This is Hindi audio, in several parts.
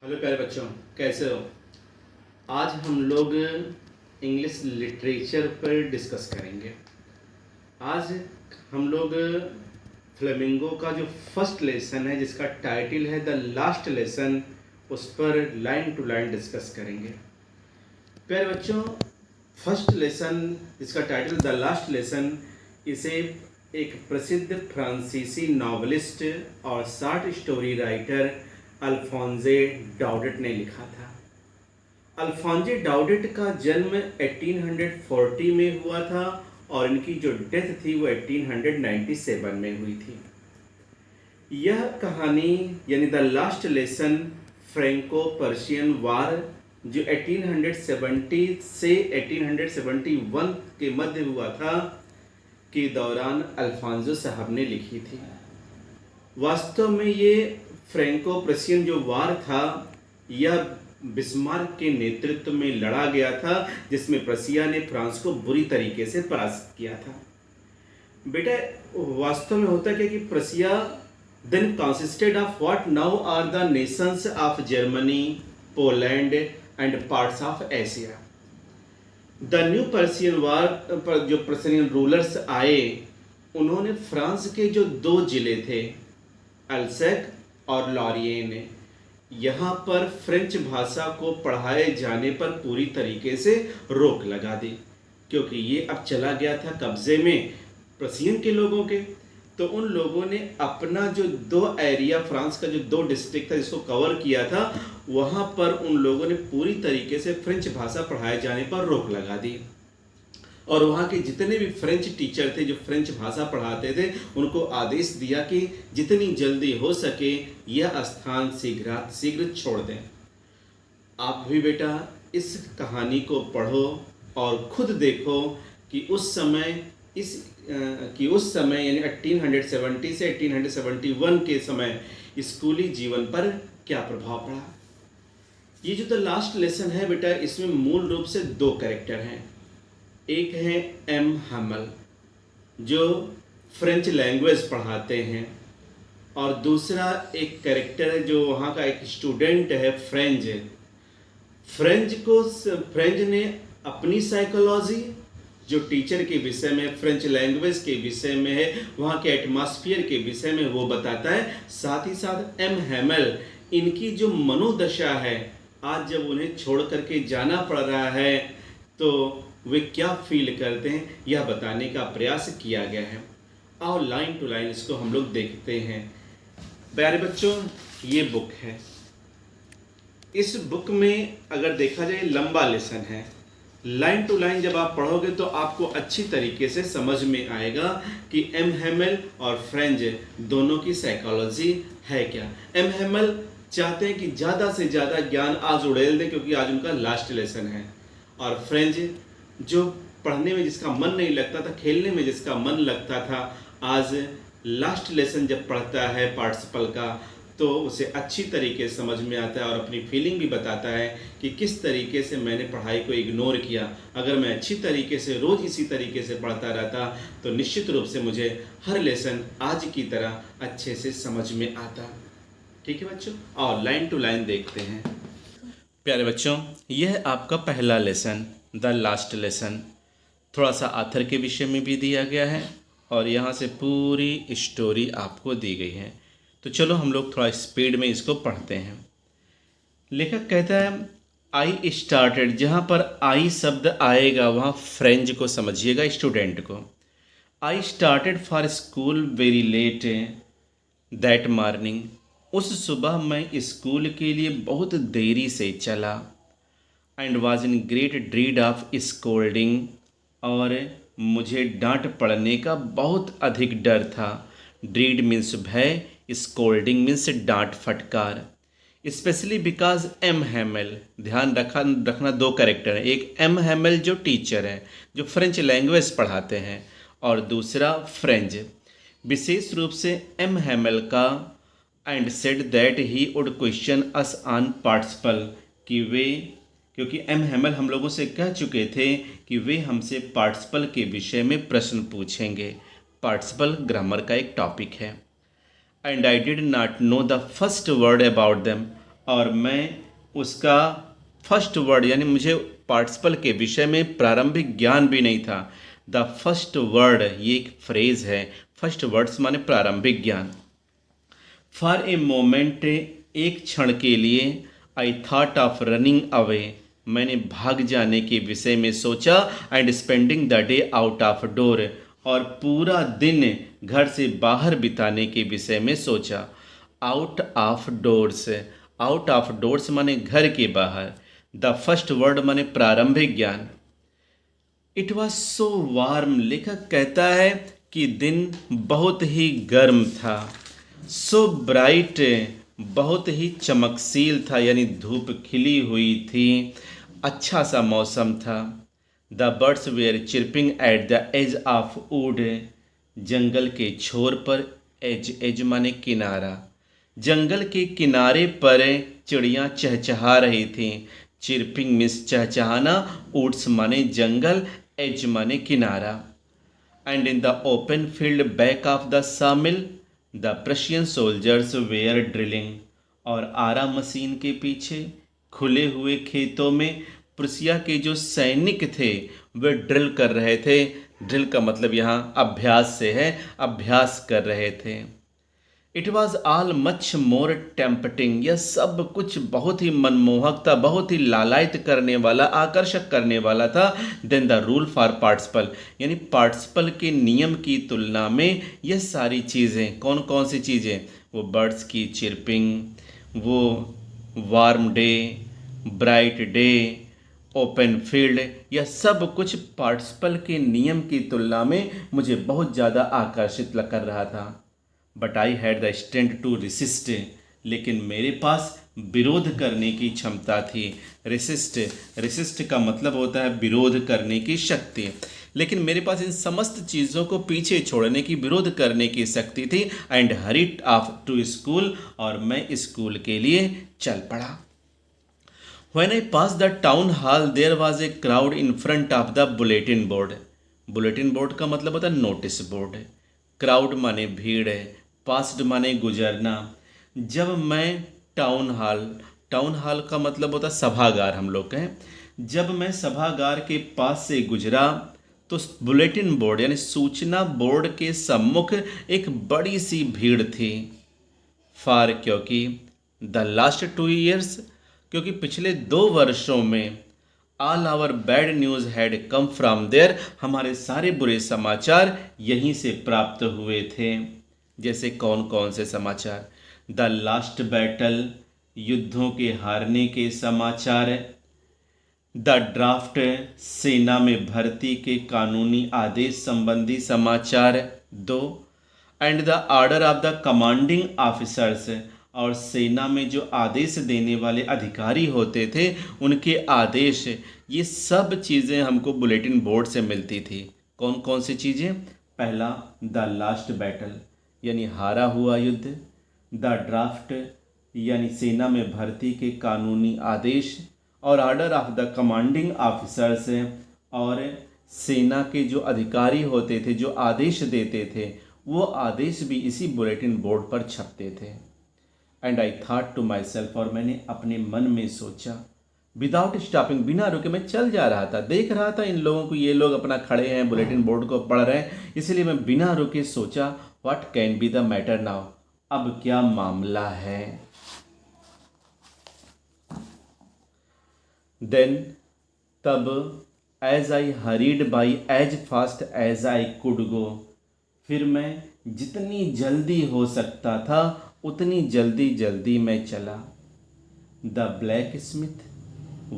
हेलो प्यारे बच्चों, कैसे हो। आज हम लोग इंग्लिश लिटरेचर पर डिस्कस करेंगे। आज हम लोग फ्लेमिंगो का जो फर्स्ट लेसन है जिसका टाइटल है द लास्ट लेसन, उस पर लाइन टू लाइन डिस्कस करेंगे। प्यारे बच्चों, फर्स्ट लेसन जिसका टाइटल द लास्ट लेसन, इसे एक प्रसिद्ध फ्रांसीसी नॉवलिस्ट और शॉर्ट स्टोरी राइटर अल्फोंसे डाउडेट ने लिखा था। अल्फोंसे डाउडेट का जन्म 1840 में हुआ था और इनकी जो डेथ थी वो 1897 में हुई थी। यह कहानी यानी the last lesson Franco Prussian war जो 1870 से 1871 के मध्य हुआ था के दौरान अल्फोंसो साहब ने लिखी थी। वास्तव में ये फ्रेंको पर्शियन जो वार था यह बिस्मार्क के नेतृत्व में लड़ा गया था, जिसमें प्रसिया ने फ्रांस को बुरी तरीके से परास्त किया था। बेटा, वास्तव में होता क्या कि Prussia then consisted of what now are the nations of Germany, Poland and parts of Asia. The new Prussian war पर जो पर्शियन रूलर्स आए, उन्होंने फ्रांस के जो दो जिले थे अल्सैक और लॉरियन, यहाँ पर फ्रेंच भाषा को पढ़ाए जाने पर पूरी तरीके से रोक लगा दी, क्योंकि ये अब चला गया था कब्जे में पर्शियन के लोगों के। तो उन लोगों ने अपना जो दो एरिया, फ्रांस का जो दो डिस्ट्रिक्ट था जिसको कवर किया था, वहाँ पर उन लोगों ने पूरी तरीके से फ्रेंच भाषा पढ़ाए जाने पर रोक लगा दी। और वहाँ के जितने भी फ्रेंच टीचर थे जो फ्रेंच भाषा पढ़ाते थे, उनको आदेश दिया कि जितनी जल्दी हो सके यह स्थान शीघ्र छोड़ दें। आप भी बेटा इस कहानी को पढ़ो और खुद देखो कि उस समय यानी 1870 से 1871 के समय स्कूली जीवन पर क्या प्रभाव पड़ा। ये जो द लास्ट लेसन है बेटा, इसमें मूल रूप से दो कैरेक्टर हैं। एक है एम हैमल जो फ्रेंच लैंग्वेज पढ़ाते हैं, और दूसरा एक कैरेक्टर है जो वहाँ का एक स्टूडेंट है फ्रेंच ने अपनी साइकोलॉजी जो टीचर के विषय में, फ्रेंच लैंग्वेज के विषय में है, वहाँ के एटमॉस्फेयर के विषय में वो बताता है। साथ ही साथ एम हैमल इनकी जो मनोदशा है, आज जब उन्हें छोड़ करके जाना पड़ रहा है तो वे क्या फील करते हैं, यह बताने का प्रयास किया गया है। आओ लाइन टू लाइन इसको हम लोग देखते हैं। प्यारे बच्चों, ये बुक है। इस बुक में अगर देखा जाए लंबा लेसन है। लाइन टू लाइन जब आप पढ़ोगे तो आपको अच्छी तरीके से समझ में आएगा कि एम हैमल और फ्रेंच दोनों की साइकोलॉजी है क्या। एम हैमल चाहते हैं कि ज़्यादा से ज़्यादा ज्ञान आज उड़ेल दें, क्योंकि आज उनका लास्ट लेसन है। और फ्रेंच जो पढ़ने में जिसका मन नहीं लगता था, खेलने में जिसका मन लगता था, आज लास्ट लेसन जब पढ़ता है पार्टिसिपल का तो उसे अच्छी तरीके से समझ में आता है और अपनी फीलिंग भी बताता है कि किस तरीके से मैंने पढ़ाई को इग्नोर किया। अगर मैं अच्छी तरीके से रोज़ इसी तरीके से पढ़ता रहता तो निश्चित रूप से मुझे हर लेसन आज की तरह अच्छे से समझ में आता। ठीक है बच्चों, और लाइन टू लाइन देखते हैं। प्यारे बच्चों, यह आपका पहला लेसन द लास्ट लेसन। थोड़ा सा आथर के विषय में भी दिया गया है और यहाँ से पूरी स्टोरी आपको दी गई है। तो चलो हम लोग थोड़ा स्पीड में इसको पढ़ते हैं। लेखक कहता है आई स्टार्टेड, जहाँ पर आई शब्द आएगा वहाँ फ्रेंच को समझिएगा, स्टूडेंट को। I started for school very let that morning, उस सुबह मैं स्कूल के लिए बहुत देरी से चला। And was in great dread of scolding, और मुझे डांट पड़ने का बहुत अधिक डर था। ड्रीड मीन्स भय, स्कोल्डिंग मीन्स डांट फटकार। स्पेशली बिकॉज एम हैमल, ध्यान रखना दो कैरेक्टर हैं। एक एम हैमल जो टीचर हैं जो फ्रेंच लैंग्वेज पढ़ाते हैं, और दूसरा फ्रेंच। विशेष रूप से एम हैमल का and said that he would question us on participle, क्योंकि एम हैमल हम लोगों से कह चुके थे कि वे हमसे पार्टिसिपल के विषय में प्रश्न पूछेंगे। पार्टिसिपल ग्रामर का एक टॉपिक है। And I did not know the first word about them, और मैं उसका फर्स्ट वर्ड यानी मुझे पार्टिसिपल के विषय में प्रारंभिक ज्ञान भी नहीं था। द फर्स्ट वर्ड ये एक फ्रेज है, फर्स्ट वर्ड्स माने प्रारंभिक ज्ञान। फॉर ए मोमेंट एक क्षण के लिए I thought of running away मैंने भाग जाने के विषय में सोचा and spending the day out of door और पूरा दिन घर से बाहर बिताने के विषय में सोचा। आउट ऑफ डोर्स माने घर के बाहर। द फर्स्ट वर्ड माने प्रारंभिक ज्ञान। इट वॉज सो वार्म लेखक कहता है कि दिन बहुत ही गर्म था। सो ब्राइट बहुत ही चमकशील था यानी धूप खिली हुई थी, अच्छा सा मौसम था। The birds were chirping at the edge of wood जंगल के छोर पर, एज माने किनारा, जंगल के किनारे पर चिड़ियाँ चहचहा रही थीं। चिरपिंग मीन्स चहचहाना, वुड्स माने जंगल, एज माने किनारा। And in the open field back of the sawmill the Prussian soldiers were drilling और आरा मशीन के पीछे खुले हुए खेतों में प्रुसिया के जो सैनिक थे वे ड्रिल कर रहे थे। ड्रिल का मतलब यहाँ अभ्यास से है, अभ्यास कर रहे थे। It was all much more tempting यह सब कुछ बहुत ही मनमोहक था, बहुत ही लालायित करने वाला, आकर्षक करने वाला था। Then the rule for participle यानी पार्टिसिपल के नियम की तुलना में यह सारी चीज़ें, कौन कौन सी चीज़ें, वो बर्ड्स की चिरपिंग, वो warm day, bright day, open field, यह सब कुछ पार्टिसिपल के नियम की तुलना में मुझे बहुत ज़्यादा आकर्षित कर रहा था। But I had the strength to resist लेकिन मेरे पास विरोध करने की क्षमता थी। रेसिस्ट का मतलब होता है विरोध करने की शक्ति, लेकिन मेरे पास इन समस्त चीज़ों को पीछे छोड़ने की, विरोध करने की शक्ति थी। And hurried off to school और मैं स्कूल के लिए चल पड़ा। When I passed the town hall, there was a crowd in front of the bulletin board. Bulletin board का मतलब होता है नोटिस बोर्ड। क्राउड माने भीड़ है, पास्ड माने गुजरना। जब मैं टाउन हॉल का मतलब होता है सभागार, हम लोग कहें, जब मैं सभागार के पास से गुजरा तो बुलेटिन बोर्ड यानी सूचना बोर्ड के सम्मुख एक बड़ी सी भीड़ थी। फार क्योंकि द लास्ट 2 years क्योंकि पिछले 2 वर्षों में all our bad news had come from there हमारे सारे बुरे समाचार यहीं से प्राप्त हुए थे। जैसे कौन कौन से समाचार? द लास्ट बैटल युद्धों के हारने के समाचार, द ड्राफ्ट सेना में भर्ती के कानूनी आदेश संबंधी समाचार 2, and the order of the commanding officers और सेना में जो आदेश देने वाले अधिकारी होते थे उनके आदेश, ये सब चीज़ें हमको बुलेटिन बोर्ड से मिलती थी। कौन कौन सी चीज़ें? पहला द लास्ट बैटल यानी हारा हुआ युद्ध, द ड्राफ्ट यानी सेना में भर्ती के कानूनी आदेश, और order of the commanding officers और सेना के जो अधिकारी होते थे जो आदेश देते थे वो आदेश भी इसी बुलेटिन बोर्ड पर छपते थे। And I thought to myself और मैंने अपने मन में सोचा, विदाउट स्टॉपिंग बिना रुके मैं चल जा रहा था, देख रहा था इन लोगों को, ये लोग अपना खड़े हैं बुलेटिन बोर्ड को पढ़ रहे हैं, इसलिए मैं बिना रुके सोचा what can be the matter now, अब क्या मामला है। देन तब as I hurried by as fast as I could go, फिर मैं जितनी जल्दी हो सकता था उतनी जल्दी मैं चला। The blacksmith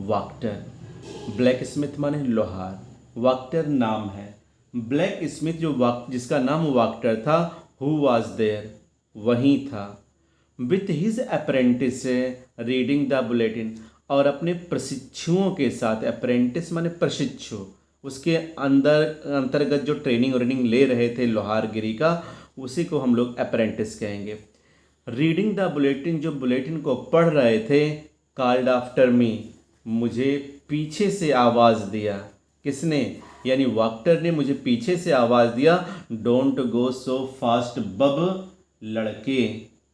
Wachter, blacksmith माने लोहार, वाक्टर नाम है। ब्लैक स्मिथ जिसका नाम वाक्टर था, हु वाज देयर वहीं था, with his apprentice reading the bulletin और अपने प्रशिक्षुओं के साथ, अप्रेंटिस माने प्रशिक्षु, उसके अंतर्गत जो ट्रेनिंग ले रहे थे लोहारगिरी का, उसी को हम लोग अप्रेंटिस कहेंगे। रीडिंग द बुलेटिन जो बुलेटिन को पढ़ रहे थे, कॉल्ड आफ्टर मी मुझे पीछे से आवाज़ दिया। किसने? यानी वाक्टर ने मुझे पीछे से आवाज़ दिया, डोंट गो सो फास्ट बब, लड़के,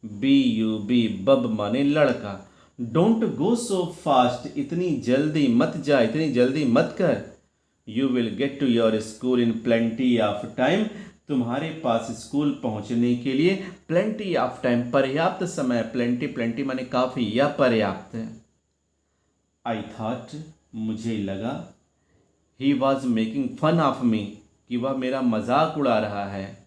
BUB बब माने लड़का, डोंट गो सो फास्ट, इतनी जल्दी मत जा, इतनी जल्दी मत कर। You will get to your school in plenty of time, तुम्हारे पास स्कूल पहुंचने के लिए प्लेंटी ऑफ टाइम, पर्याप्त समय। प्लेंटी, प्लेंटी माने काफ़ी या पर्याप्त है। आई थॉट, मुझे लगा, he was making fun of me, कि वह मेरा मजाक उड़ा रहा है।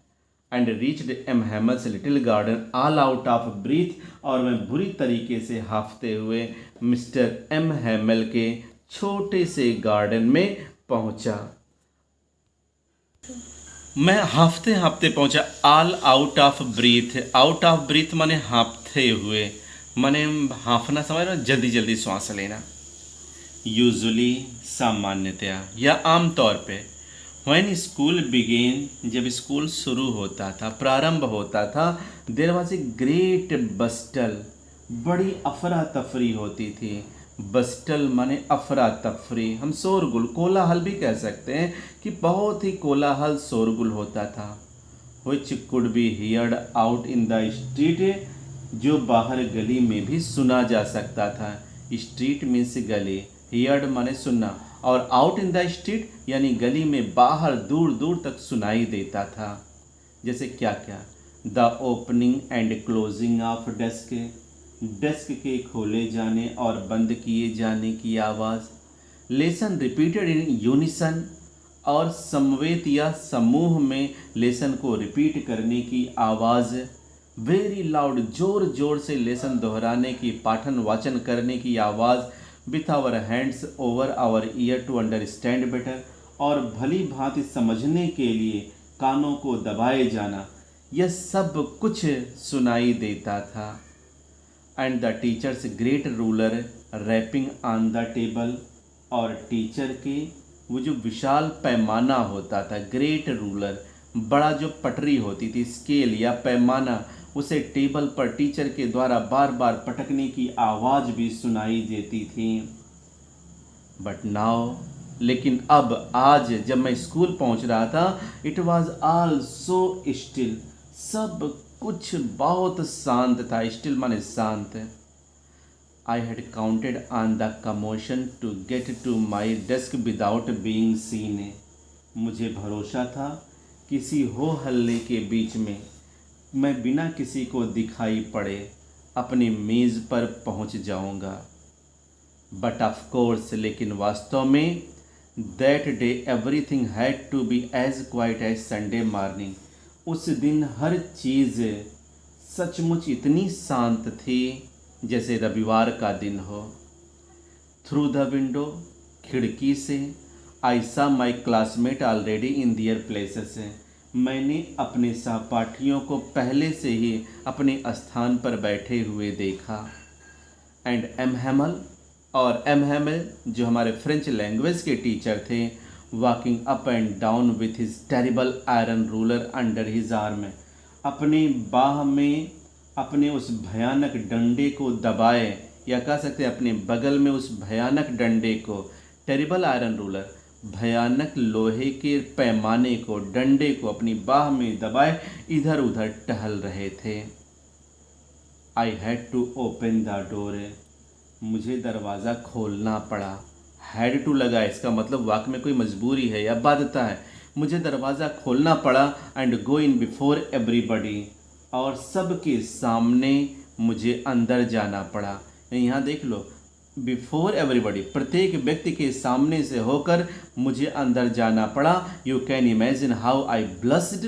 And reached M Hamel's little garden all out of breath, और मैं बुरी तरीके से हाफते हुए मिस्टर एम हेमल के छोटे से गार्डन में पहुंचा। मैं हाफते हाफते पहुंचा। All out of breathe, out of breathe माने हाफते हुए, माने हाफना समझ रहे हो, जल्दी जल्दी सांस लेना। यूजुअली, सामान्यतया या आम तौर पे, व्हेन स्कूल बिगेन, जब स्कूल शुरू होता था, प्रारंभ होता था, देयर वाज ए ग्रेट बस्टल, बड़ी अफरा तफरी होती थी। बस्टल माने अफरा तफरी, हम शोरगुल, कोलाहल भी कह सकते हैं कि बहुत ही कोलाहल शोरगुल होता था। Which could be heard out in the street, जो बाहर गली में भी सुना जा सकता था। स्ट्रीट मीन्स गली, हियर्ड माने सुनना, और आउट इन द स्ट्रीट यानी गली में बाहर दूर दूर तक सुनाई देता था। जैसे क्या क्या, the opening and closing of desk, desk के खोले जाने और बंद किए जाने की आवाज़। लेसन रिपीटेड इन यूनिसन, और समवेत या समूह में लेसन को रिपीट करने की आवाज़। वेरी लाउड, जोर जोर से लेसन दोहराने की, पाठन वाचन करने की आवाज़। With our hands over our ear to understand better, और भली भांति समझने के लिए कानों को दबाए जाना, यह सब कुछ सुनाई देता था। And the teacher's great ruler rapping on the table, और टीचर के वो जो विशाल पैमाना होता था, ग्रेट रूलर, बड़ा जो पटरी होती थी, स्केल या पैमाना, उसे टेबल पर टीचर के द्वारा बार बार पटकने की आवाज़ भी सुनाई देती थी। बट नाउ, लेकिन अब, आज जब मैं स्कूल पहुंच रहा था, it was all so still, सब कुछ बहुत शांत था। स्टिल माने शांत। I had counted on the commotion to get to my desk without being seen, मुझे भरोसा था किसी हो हल्ले के बीच में मैं बिना किसी को दिखाई पड़े अपनी मेज़ पर पहुंच जाऊंगा। बट ऑफ कोर्स, लेकिन वास्तव में, that day everything had to be as quiet as Sunday morning, उस दिन हर चीज़ सचमुच इतनी शांत थी जैसे रविवार का दिन हो। थ्रू द विंडो, खिड़की से, I saw my classmate already in their places, मैंने अपने सहपाठियों को पहले से ही अपने स्थान पर बैठे हुए देखा। एंड एम हेमल, और एम हेमल जो हमारे फ्रेंच लैंग्वेज के टीचर थे, walking up and down with his terrible iron ruler under his arm, अपने बाह में अपने उस भयानक डंडे को दबाए, या कह सकते हैं अपने बगल में उस भयानक डंडे को, टेरिबल आयरन रूलर, भयानक लोहे के पैमाने को, डंडे को अपनी बाह में दबाए इधर उधर टहल रहे थे। I had to open the door, मुझे दरवाज़ा खोलना पड़ा। हैड टू लगा, इसका मतलब वाक़ई में कोई मजबूरी है या बाध्यता है। मुझे दरवाज़ा खोलना पड़ा। And go in before everybody, और सबके सामने मुझे अंदर जाना पड़ा। यहाँ देख लो, बिफोर एवरीबडी, प्रत्येक व्यक्ति के सामने से होकर मुझे अंदर जाना पड़ा। You can imagine how I blessed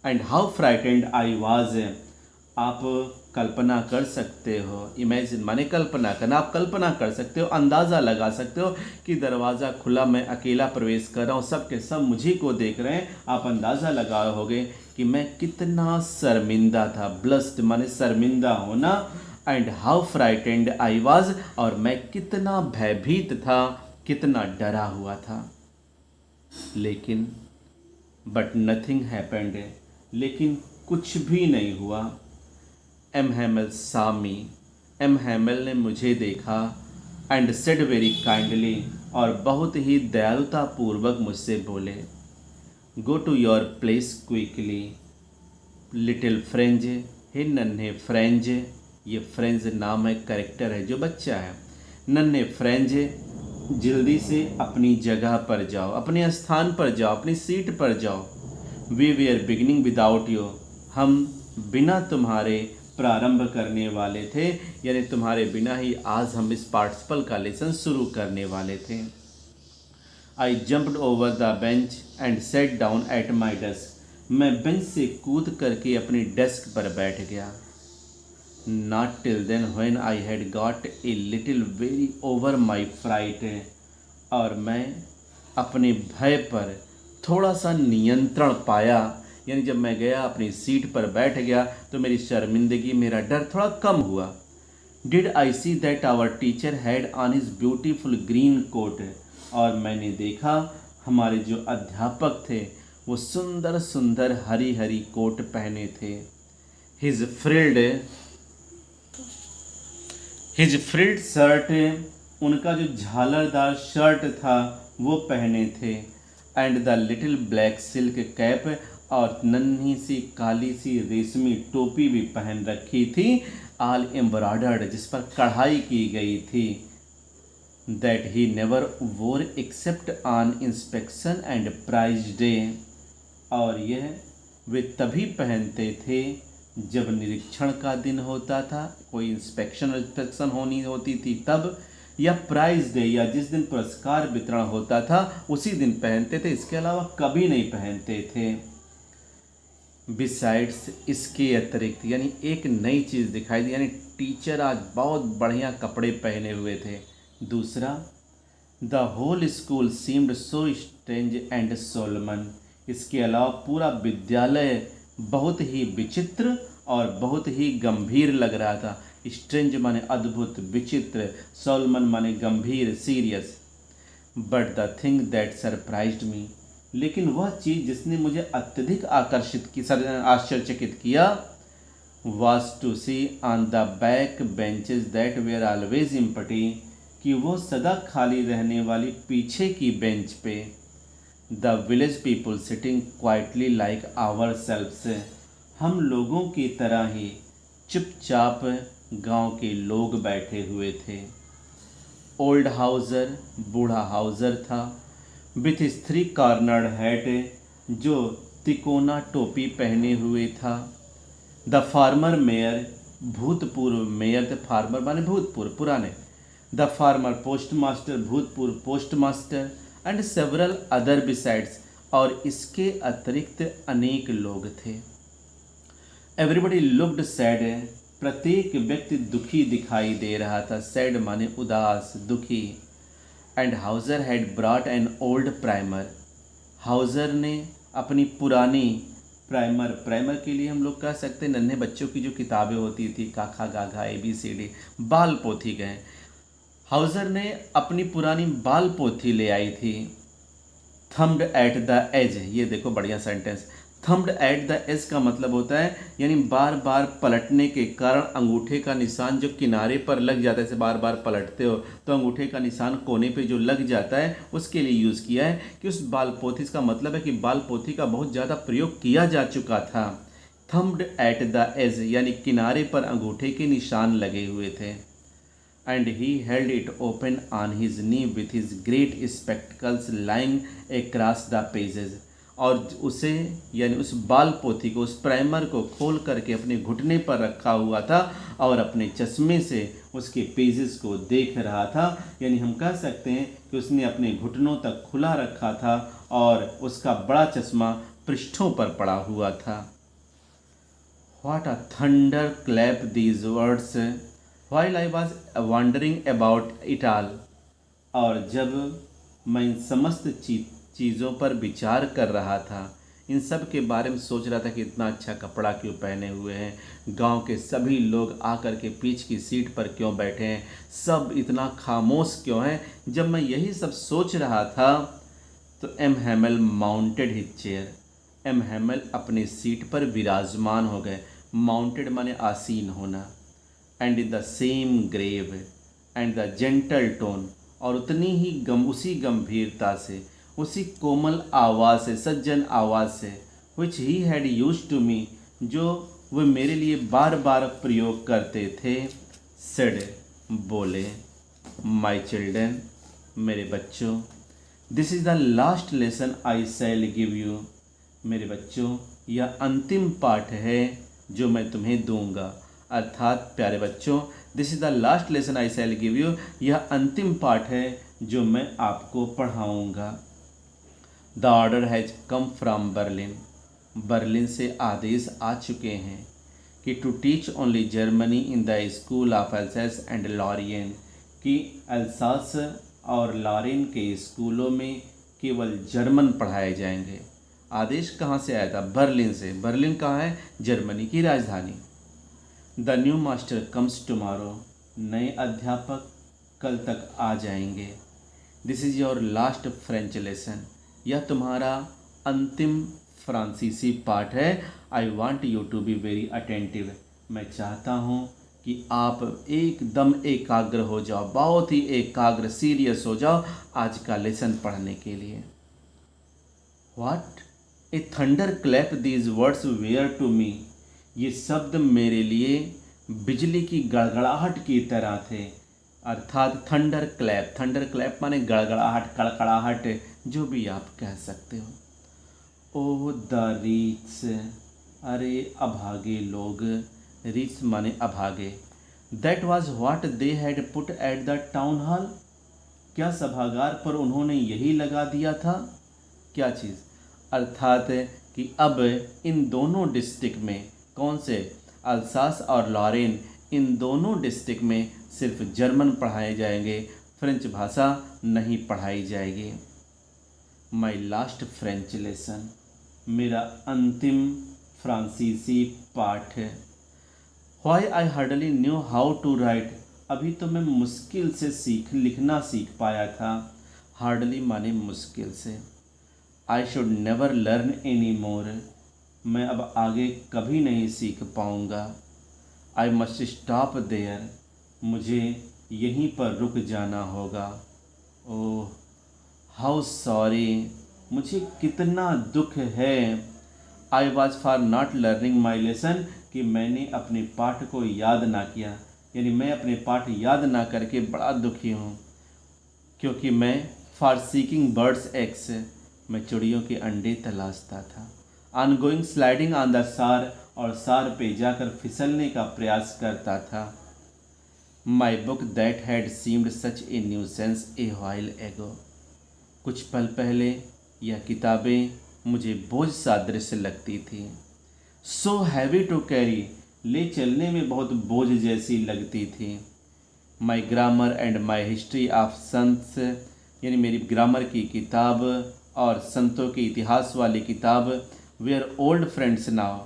and how frightened I was, आप कल्पना कर सकते हो, इमेजिन माने कल्पना करना, आप कल्पना कर सकते हो, अंदाज़ा लगा सकते हो कि दरवाज़ा खुला, मैं अकेला प्रवेश कर रहा हूँ, सब के सब मुझी को देख रहे हैं। आप अंदाज़ा लगा होगे कि मैं कितना शर्मिंदा था। ब्लस्ड माने शर्मिंदा होना, and how frightened I was, और मैं कितना भयभीत था, कितना डरा हुआ था। लेकिन बट नथिंग हैपेंड, लेकिन कुछ भी नहीं हुआ। एम हेमल सा मी, एम हेमल ने मुझे देखा। एंड सेड वेरी काइंडली, और बहुत ही दयालुता पूर्वक मुझसे बोले, go to your place quickly little Franz, हे नन्हे फ्रेंज, ये फ्रेंज नाम है, कैरेक्टर है जो बच्चा है। नन्हे फ्रेंज जल्दी से अपनी जगह पर जाओ, अपने स्थान पर जाओ, अपनी सीट पर जाओ। We are beginning without you, हम बिना तुम्हारे प्रारंभ करने वाले थे, यानी तुम्हारे बिना ही आज हम इस पार्टिसिपल का लेसन शुरू करने वाले थे। I jumped over the bench and sat down at my desk, मैं बेंच से कूद करके अपनी डेस्क पर बैठ गया। Not till then when I had got a little very over my fright, और मैं अपने भय पर थोड़ा सा नियंत्रण पाया, यानी जब मैं गया अपनी सीट पर बैठ गया तो मेरी शर्मिंदगी, मेरा डर थोड़ा कम हुआ। Did I see that our teacher had on his beautiful green coat, और मैंने देखा हमारे जो अध्यापक थे वो सुंदर सुंदर हरी हरी कोट पहने थे। हिज फ्रिल्ड शर्ट, उनका जो झालरदार शर्ट था वो पहने थे। And the little black silk cap, और नन्ही सी काली सी रेशमी टोपी भी पहन रखी थी, ऑल एम्ब्रॉयडर्ड, जिस पर कढ़ाई की गई थी। That he never wore except on inspection and prize day, और यह वे तभी पहनते थे जब निरीक्षण का दिन होता था, कोई इंस्पेक्शन होनी होती थी तब, या प्राइज डे, या जिस दिन पुरस्कार वितरण होता था उसी दिन पहनते थे, इसके अलावा कभी नहीं पहनते थे। बिसाइड्स, इसके अतिरिक्त, यानी एक नई चीज़ दिखाई दी, यानी टीचर आज बहुत बढ़िया कपड़े पहने हुए थे। दूसरा, the whole school seemed so strange and solemn, इसके अलावा पूरा विद्यालय बहुत ही विचित्र और बहुत ही गंभीर लग रहा था। स्ट्रेंज माने अद्भुत, विचित्र, सोलमन माने गंभीर, serious. But the thing that surprised me, लेकिन वह चीज़ जिसने मुझे अत्यधिक आश्चर्यचकित किया, was to see on the back benches that were always empty, कि वो सदा खाली रहने वाली पीछे की बेंच पे, the village people sitting quietly like ourselves, हम लोगों की तरह ही चुपचाप गांव के लोग बैठे हुए थे। ओल्ड हाउजर, बूढ़ा हाउजर था, विथ हिज 3 कॉर्नर्ड हैट, जो तिकोना टोपी पहने हुए था। द फार्मर मेयर, भूतपूर्व मेयर, द फार्मर माने भूतपूर्व, पुराने। द फार्मर पोस्टमास्टर, भूतपूर्व postmaster, and several other besides, और इसके अतिरिक्त अनेक लोग थे। एवरीबडी लुक्ड सैड, प्रत्येक व्यक्ति दुखी दिखाई दे रहा था। सैड माने उदास, दुखी। And Houser had brought an old primer, Houser ने अपनी पुरानी प्राइमर के लिए हम लोग कह सकते हैं नन्हे बच्चों की जो किताबें होती थी, काखा गाघा ABCD, बाल पोथी गए, हाउजर ने अपनी पुरानी बाल पोथी ले आई थी। थम्ड एट द एज, ये देखो बढ़िया sentence, thumped at the edge का मतलब होता है यानी बार बार पलटने के कारण अंगूठे का निशान जो किनारे पर लग जाता है, जैसे बार बार पलटते हो तो अंगूठे का निशान कोने पे जो लग जाता है, उसके लिए यूज़ किया है कि उस बाल पोथी, इसका मतलब है कि बाल पोथी का बहुत ज़्यादा प्रयोग किया जा चुका था। थम्ड एट द एज यानी किनारे पर अंगूठे के निशान लगे हुए थे। And he held it open on his knee with his great spectacles lying across the pages, और उसे यानी उस बाल पोथी को, उस प्राइमर को खोल करके अपने घुटने पर रखा हुआ था और अपने चश्मे से उसके पेजेस को देख रहा था। यानी हम कह सकते हैं कि उसने अपने घुटनों तक खुला रखा था और उसका बड़ा चश्मा पृष्ठों पर पड़ा हुआ था। What a thunder clap these words while I was wondering about it all, और जब मैं इन समस्त चीज़ों पर विचार कर रहा था, इन सब के बारे में सोच रहा था कि इतना अच्छा कपड़ा क्यों पहने हुए हैं, गांव के सभी लोग आकर के पीछ की सीट पर क्यों बैठे हैं, सब इतना खामोश क्यों हैं। जब मैं यही सब सोच रहा था तो M Hamel mounted his chair, M Hamel अपनी सीट पर विराजमान हो गए। माउंटेड माने आसीन होना। And in the same grave and the gentle tone, और उतनी ही उसी गंभीरता से, उसी कोमल आवाज़ से, सज्जन आवाज़ से, which he had used to me, जो वो मेरे लिए बार बार प्रयोग करते थे। सेड बोले, माय चिल्ड्रन मेरे बच्चों, this is the last lesson I shall give you, मेरे बच्चों यह अंतिम पाठ है जो मैं तुम्हें दूंगा। अर्थात प्यारे बच्चों, this is the last lesson I shall give you, यह अंतिम पाठ है जो मैं आपको पढ़ाऊंगा। The order has come from Berlin, Berlin से आदेश आ चुके हैं कि to teach only Germany in the school of Alsace and Lorraine, कि एल्सास और लॉरेन के स्कूलों में केवल जर्मन पढ़ाए जाएंगे। आदेश कहाँ से आया था? बर्लिन से। बर्लिन कहाँ है? जर्मनी की राजधानी। The new master comes tomorrow, नए अध्यापक कल तक आ जाएंगे। This is your last French lesson, यह तुम्हारा अंतिम फ्रांसीसी पाठ है। I want you to be very attentive, मैं चाहता हूँ कि आप एकदम एकाग्र हो जाओ, बहुत ही एकाग्र, सीरियस हो जाओ आज का लेसन पढ़ने के लिए। What a thunder clap these words were to me, ये शब्द मेरे लिए बिजली की गड़गड़ाहट की तरह थे। अर्थात थंडर क्लैप माने गड़गड़ाहट, कड़कड़ाहट, जो भी आप कह सकते हो। ओ द रीच, अरे अभागे लोग, रीच माने अभागे। That was what they had put at the town hall, क्या सभागार पर उन्होंने यही लगा दिया था? क्या चीज़? अर्थात कि अब इन दोनों डिस्ट्रिक्ट में, कौन से? अल्सास और लॉरेन, इन दोनों डिस्ट्रिक्ट में सिर्फ जर्मन पढ़ाए जाएंगे, फ्रेंच भाषा नहीं पढ़ाई जाएगी। माई लास्ट फ्रेंच लेसन, मेरा अंतिम फ्रांसीसी पाठ। Why I hardly knew how to write, अभी तो मैं मुश्किल से लिखना सीख पाया था। हार्डली माने मुश्किल से। I should never learn any more, मैं अब आगे कभी नहीं सीख पाऊँगा। आई मस्ट स्टॉप देयर, मुझे यहीं पर रुक जाना होगा। ओह हाउ सॉरी, मुझे कितना दुख है। I was for not learning my lesson, कि मैंने अपने पाठ को याद ना किया, यानी मैं अपने पाठ याद ना करके बड़ा दुखी हूँ। क्योंकि मैं फॉर सीकिंग बर्ड्स एग्स, मैं चिड़ियों के अंडे तलाशता था। On going sliding on the सार, और सार पे जाकर फिसलने का प्रयास करता था। My book that had seemed such A nuisance A while एगो, कुछ पल पहले यह किताबें मुझे बोझ सा दृश्य लगती थी। सो हैवी टू कैरी, ले चलने में बहुत बोझ जैसी लगती थी। My grammar and my history of saints, यानी मेरी ग्रामर की किताब और संतों के इतिहास वाली किताब, वेयर ओल्ड फ्रेंड्स नाउ,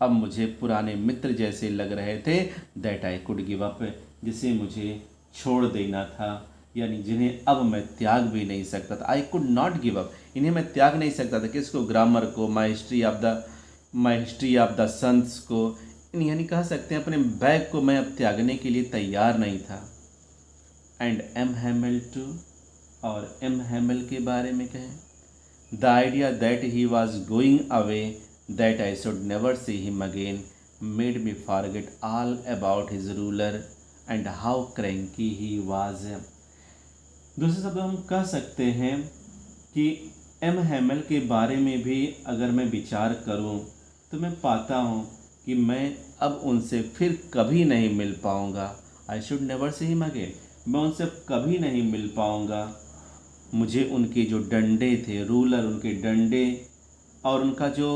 अब मुझे पुराने मित्र जैसे लग रहे थे। That I could give up, जिसे मुझे छोड़ देना था, यानी जिन्हें अब मैं त्याग भी नहीं सकता था। I could not give up, इन्हें मैं त्याग नहीं सकता था। किसको? ग्रामर को, माई हिस्ट्री ऑफ द संत्स को, यानी कह सकते हैं अपने बैग को मैं अब त्यागने के लिए तैयार नहीं था। एंड एम हैमिल टू, और एम हैमिल के बारे में कहें, the idea that he was going away, that I should never see him again, made me forget all about his ruler and how cranky he was. दूसरे शब्द हम कह सकते हैं कि एम हैमिल के बारे में भी अगर मैं विचार करूं तो मैं पाता हूं कि मैं अब उनसे फिर कभी नहीं मिल पाऊंगा। I should never see him again, मैं उनसे कभी नहीं मिल पाऊंगा। मुझे उनके जो डंडे थे, रूलर, उनके डंडे, और उनका जो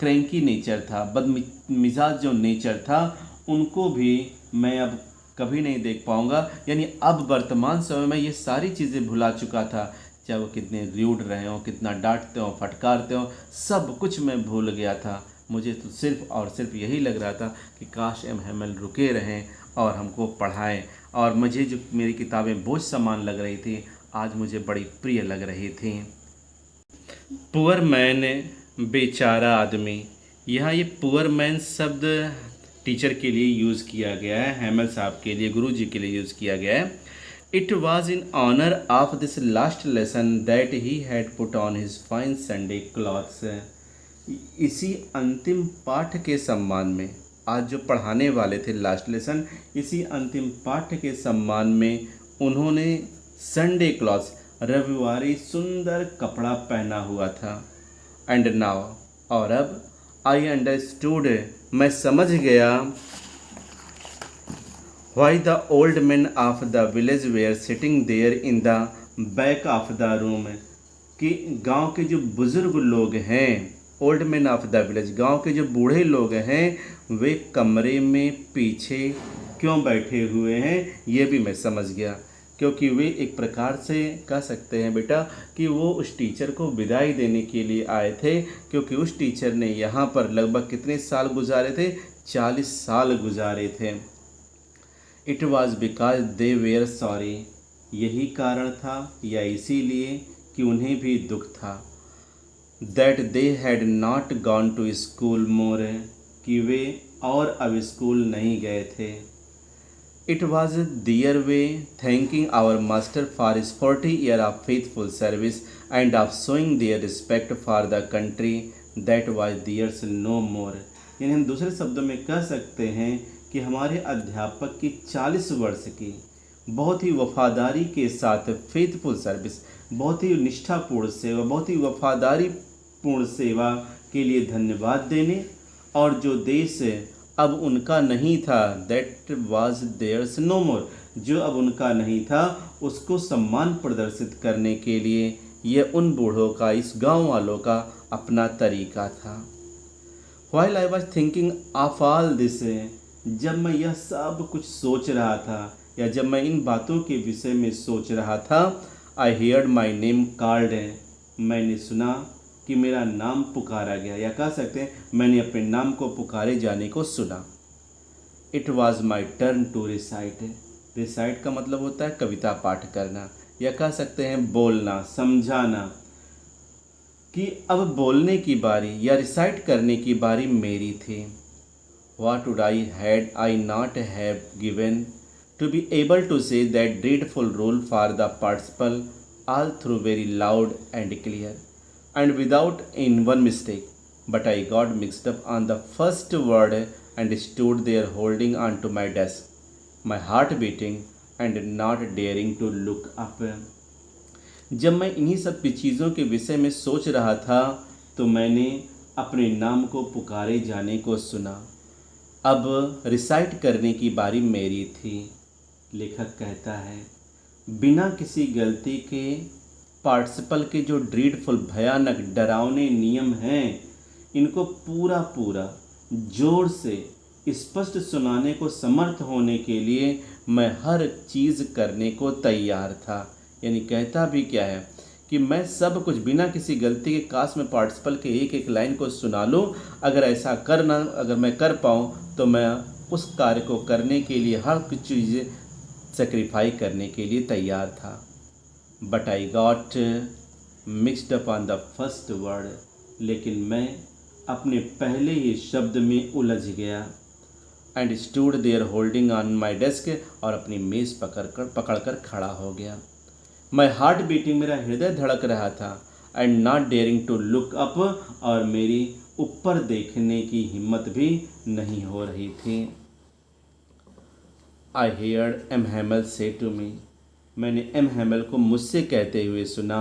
क्रैंकी नेचर था, बदमिजाज जो नेचर था, उनको भी मैं अब कभी नहीं देख पाऊंगा। यानी अब वर्तमान समय में ये सारी चीज़ें भुला चुका था, चाहे वो कितने र्यूड रहे हों, कितना डांटते हों, फटकारते हों, सब कुछ मैं भूल गया था। मुझे तो सिर्फ और सिर्फ यही लग रहा था कि काश एम हैमिल रुके रहें और हमको पढ़ाएं, और मुझे जो मेरी किताबें बोझ समान लग रही थी, आज मुझे बड़ी प्रिय लग रही थी। पुअर मैन, बेचारा आदमी, यहाँ ये पुअर मैन शब्द टीचर के लिए यूज़ किया गया है, हैमिल साहब के लिए, गुरुजी के लिए यूज़ किया गया है। It was in honour of this last lesson that he had put on his fine Sunday clothes, इसी अंतिम पाठ के सम्मान में, आज जो पढ़ाने वाले थे लास्ट लेसन, इसी अंतिम पाठ के सम्मान में उन्होंने संडे क्लॉथ रविवारी सुंदर कपड़ा पहना हुआ था। एंड नाउ, और अब आई अंडरस्टूड, मैं समझ गया, why the old man of the village were sitting there in the back of the room, कि गांव के जो बुज़ुर्ग लोग हैं, old man of the village, गांव के जो बूढ़े लोग हैं, वे कमरे में पीछे क्यों बैठे हुए हैं, ये भी मैं समझ गया। क्योंकि वे एक प्रकार से कह सकते हैं बेटा कि वो उस टीचर को विदाई देने के लिए आए थे, क्योंकि उस टीचर ने यहाँ पर लगभग कितने साल गुजारे थे, 40 साल गुजारे थे। It was because they were sorry, यही कारण था या इसीलिए कि उन्हें भी दुख था, that they had not gone to school more, कि वे और अब स्कूल नहीं गए थे। It was their way thanking our master for his 40 year of faithful service and of showing their respect for the country that was theirs no more. यानी हम दूसरे शब्दों में कह सकते हैं कि हमारे अध्यापक की 40 वर्ष की बहुत ही वफादारी के साथ फेथफुल सर्विस, बहुत ही निष्ठापूर्ण सेवा, बहुत ही वफादारी पूर्ण सेवा के लिए धन्यवाद देने, और जो देश अब उनका नहीं था, दैट वाज देयर्स नो मोर, जो अब उनका नहीं था, उसको सम्मान प्रदर्शित करने के लिए यह उन बूढ़ों का, इस गांव वालों का अपना तरीका था। While I was thinking of all this, जब मैं यह सब कुछ सोच रहा था या जब मैं इन बातों के विषय में सोच रहा था, आई हियर्ड माई नेम कॉल्ड, मैंने सुना कि मेरा नाम पुकारा गया, या कह सकते हैं मैंने अपने नाम को पुकारे जाने को सुना। It was my turn to recite, recite का मतलब होता है कविता पाठ करना, या कह सकते हैं बोलना, समझाना, कि अब बोलने की बारी या रिसाइट करने की बारी मेरी थी। What would I had I not have given to be able to say that dreadful rule for the participle all through very loud and clear and without in one mistake, but I got mixed up on the first word and stood there holding on to my desk, my heart beating and not daring to look up. जब मैं इन्हीं सब चीज़ों के विषय में सोच रहा था तो मैंने अपने नाम को पुकारे जाने को सुना। अब रिसाइट करने की बारी मेरी थी। लेखक कहता है, बिना किसी गलती के पार्टिसिपल के जो ड्रीडफुल, भयानक, डरावने नियम हैं, इनको पूरा पूरा जोर से स्पष्ट सुनाने को समर्थ होने के लिए मैं हर चीज़ करने को तैयार था। यानी कहता भी क्या है कि मैं सब कुछ बिना किसी गलती के, काश में पार्टिसिपल के एक एक लाइन को सुना लूँ, अगर मैं कर पाऊँ तो मैं उस कार्य को करने के लिए हर कुछ चीज़ें सेक्रीफाई करने के लिए तैयार था। But I got mixed up on the first word, लेकिन मैं अपने पहले ही शब्द में उलझ गया। And stood there holding on my desk, और अपनी मेज़ पकड़कर खड़ा हो गया। माई हार्ट बीटिंग, मेरा हृदय धड़क रहा था। And not daring to look up, और मेरी ऊपर देखने की हिम्मत भी नहीं हो रही थी। आई हेयर्ड एम हैमल से टू मी, मैंने एम हैमल को मुझसे कहते हुए सुना,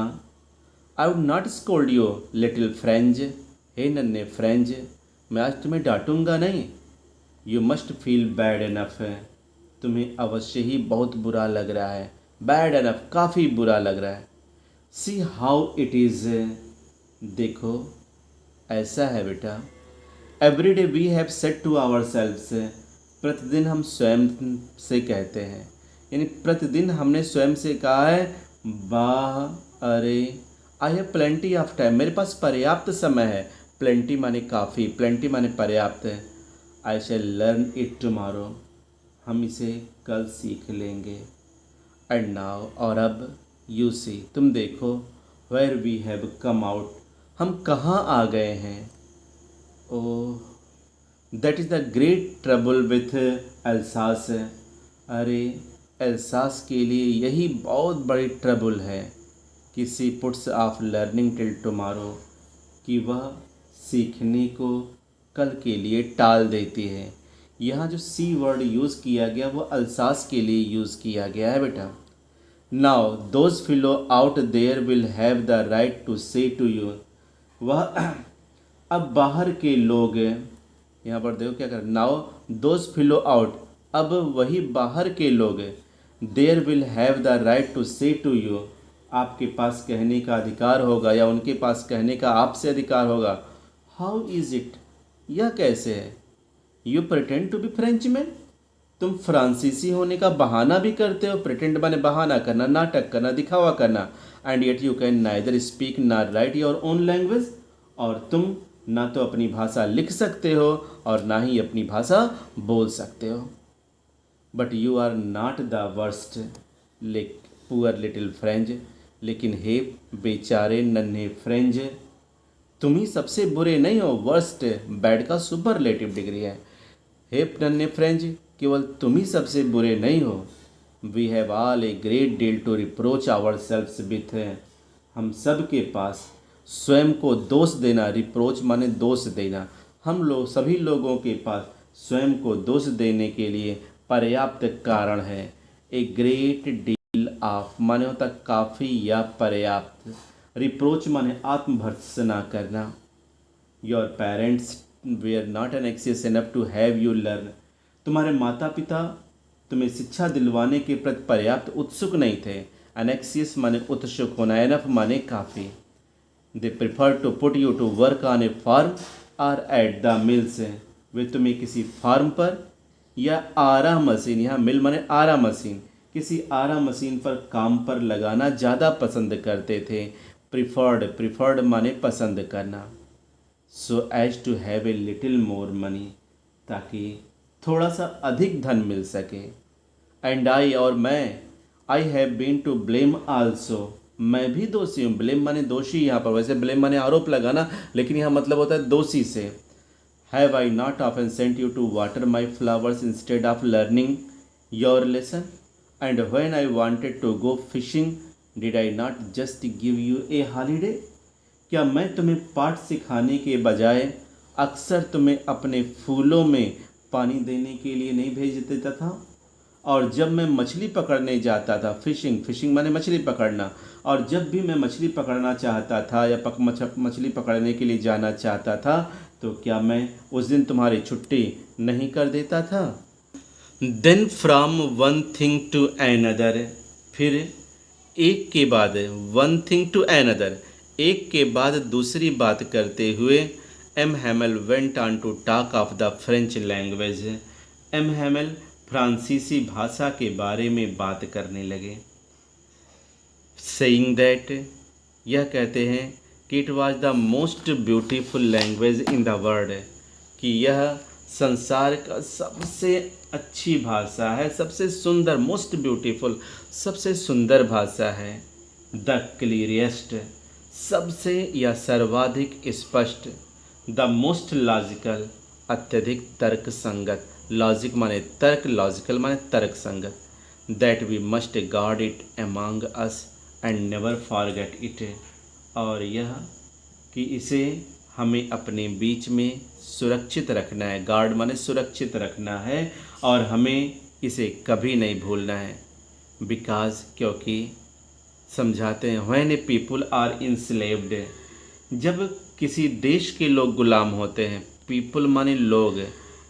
I would not scold you little French, हे नन्हे फ्रेंच, मैं आज तुम्हें डांटूंगा नहीं। You must feel bad enough, तुम्हें अवश्य ही बहुत बुरा लग रहा है। बैड इनफ, काफ़ी बुरा लग रहा है। सी हाउ इट इज़, देखो ऐसा है बेटा। Every day we have said to ourselves, प्रतिदिन हम स्वयं से कहते हैं, यानी प्रतिदिन हमने स्वयं से कहा है, वाह, अरे, I have plenty of time, मेरे पास पर्याप्त समय है। प्लेंटी माने काफ़ी, प्लेंटी माने पर्याप्त है। आई शैल लर्न इट टुमारो, हम इसे कल सीख लेंगे। एंड नाउ, और अब, यू सी, तुम देखो, where we have come out, हम कहाँ आ गए हैं। Oh, that is the great trouble with Alsace, अरे एल्सास के लिए यही बहुत बड़ी ट्रबल है कि she puts off learning till tomorrow, कि वह सीखने को कल के लिए टाल देती है। यहाँ जो सी वर्ड यूज़ किया गया वो अल्सास के लिए यूज़ किया गया है बेटा। Now those fellows out there will have the right to say to you, वह अब बाहर के लोग, यहाँ पर देखो क्या कर, नाउ दोज फिलो आउट, अब वही बाहर के लोग, there will have the right to say to you, आपके पास कहने का अधिकार होगा या उनके पास कहने का आपसे अधिकार होगा। हाउ इज़ इट, यह कैसे है। You pretend to be Frenchman, तुम फ्रांसीसी होने का बहाना भी करते हो। प्रिटेंड माने बहाना करना, नाटक करना, दिखावा करना। And yet you can neither speak ना राइट योर ओन लैंग्वेज, और तुम ना तो अपनी भाषा लिख सकते हो और ना ही अपनी भाषा बोल सकते हो। But you are not the worst poor little French, लेकिन हे बेचारे नन्हे फ्रेंच, तुम ही सबसे बुरे नहीं हो। वर्स्ट बैड का सुपरलेटिव डिग्री है। हे नन्हे फ्रेंच, केवल तुम ही सबसे बुरे नहीं हो। We have all a great deal to reproach ourselves with, हम सब के पास स्वयं को दोष देना, रिप्रोच माने दोष देना, हम लोग सभी लोगों के पास स्वयं को दोष देने के लिए पर्याप्त कारण है। ए ग्रेट डील ऑफ माने होता काफ़ी या पर्याप्त, रिप्रोच माने आत्मभर्त्सना करना। Your parents were not anxious enough to have you learn, तुम्हारे माता पिता तुम्हें शिक्षा दिलवाने के प्रति पर्याप्त उत्सुक नहीं थे। एनेक्सियस माने उत्सुक होना, एनफ माने काफ़ी। They prefer to put you to work on A farm और एट द मिल्स, वे तुम्हें किसी फार्म पर या आरा मशीन, यहाँ मिल माने आरा मशीन, किसी आरा मशीन पर काम पर लगाना ज़्यादा पसंद करते थे। प्रिफर्ड माने पसंद करना। So as to have a little more money, ताकि थोड़ा सा अधिक धन मिल सके। एंड आई, और मैं, I have been to blame also, मैं भी दोषी हूँ। ब्लेम माने दोषी, यहाँ पर वैसे ब्लेम माने आरोप लगाना, लेकिन यहाँ मतलब होता है दोषी से। Have I not often sent you to water my flowers instead of learning your lesson, and when I wanted to go fishing did I not just give you a holiday, क्या मैं तुम्हें पाठ सिखाने के बजाय अक्सर तुम्हें अपने फूलों में पानी देने के लिए नहीं भेज देता था। और जब मैं मछली पकड़ने जाता था, फिशिंग माने मछली पकड़ना, और जब भी मैं मछली पकड़ना चाहता था या मछली पकड़ने के लिए जाना चाहता था, तो क्या मैं उस दिन तुम्हारी छुट्टी नहीं कर देता था। Then from one thing to another, फिर एक के बाद, वन थिंग टू एनदर, एक के बाद दूसरी बात करते हुए, M Hamel went on to talk of the French language, M Hamel फ्रांसीसी भाषा के बारे में बात करने लगे। सेइंग दैट, यह कहते हैं कि it was the most beautiful language in the world, कि यह संसार का सबसे अच्छी भाषा है, सबसे सुंदर, मोस्ट ब्यूटीफुल सबसे सुंदर भाषा है। द क्लियरेस्ट, सबसे या सर्वाधिक स्पष्ट। द मोस्ट लॉजिकल, अत्यधिक तर्क संगत। लॉजिक माने तर्क, लॉजिकल माने तर्क संगत। That we must guard it among us and never forget it, और यह कि इसे हमें अपने बीच में सुरक्षित रखना है। गार्ड माने सुरक्षित रखना है, और हमें इसे कभी नहीं भूलना है। बिकॉज, क्योंकि समझाते हैं, when a people are enslaved, जब किसी देश के लोग गुलाम होते हैं, पीपुल माने लोग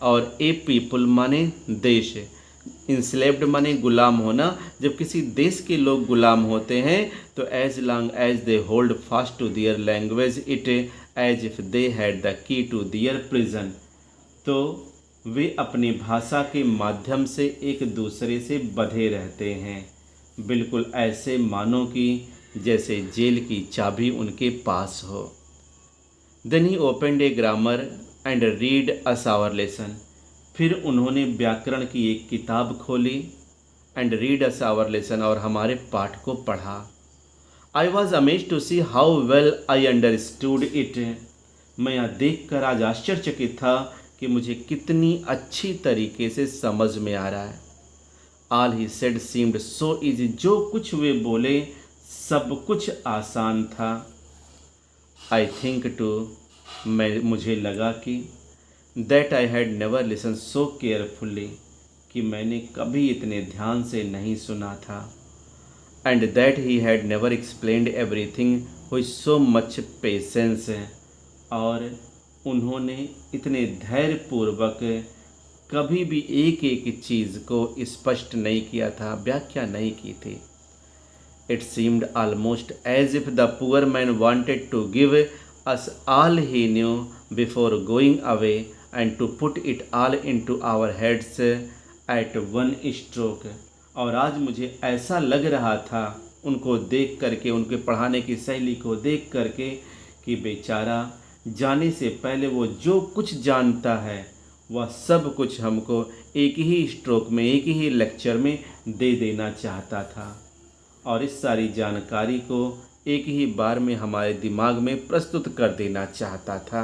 और ए पीपुल माने देश, इंस्लेव्ड माने गुलाम होना। जब किसी देश के लोग गुलाम होते हैं तो as long as they hold fast to their language it as if they had the key to their prison, तो वे अपनी भाषा के माध्यम से एक दूसरे से बंधे रहते हैं, बिल्कुल ऐसे मानो कि जैसे जेल की चाबी उनके पास हो। Then he opened a grammar and read us our lesson, फिर उन्होंने व्याकरण की एक किताब खोली, and read us our lesson, और हमारे पाठ को पढ़ा। I was amazed to see how well I understood it, मैं यह देख कर आज आश्चर्यचकित था कि मुझे कितनी अच्छी तरीके से समझ में आ रहा है। All he said seemed so easy, जो कुछ वे बोले सब कुछ आसान था। आई थिंक टू, मुझे लगा कि that I had never listen so carefully, कि मैंने कभी इतने ध्यान से नहीं सुना था। And that he had never explained everything with so much patience, और उन्होंने इतने धैर्यपूर्वक कभी भी एक एक चीज़ को स्पष्ट नहीं किया था, व्याख्या नहीं की थी। It seemed almost as if the poor man wanted to give us all he knew before going away and to put it all into our heads at one stroke। और आज मुझे ऐसा लग रहा था उनको देख करके, उनके पढ़ाने की शैली को देख करके, कि बेचारा जाने से पहले वो जो कुछ जानता है वह सब कुछ हमको एक ही स्ट्रोक में, एक ही लेक्चर में दे देना चाहता था, और इस सारी जानकारी को एक ही बार में हमारे दिमाग में प्रस्तुत कर देना चाहता था।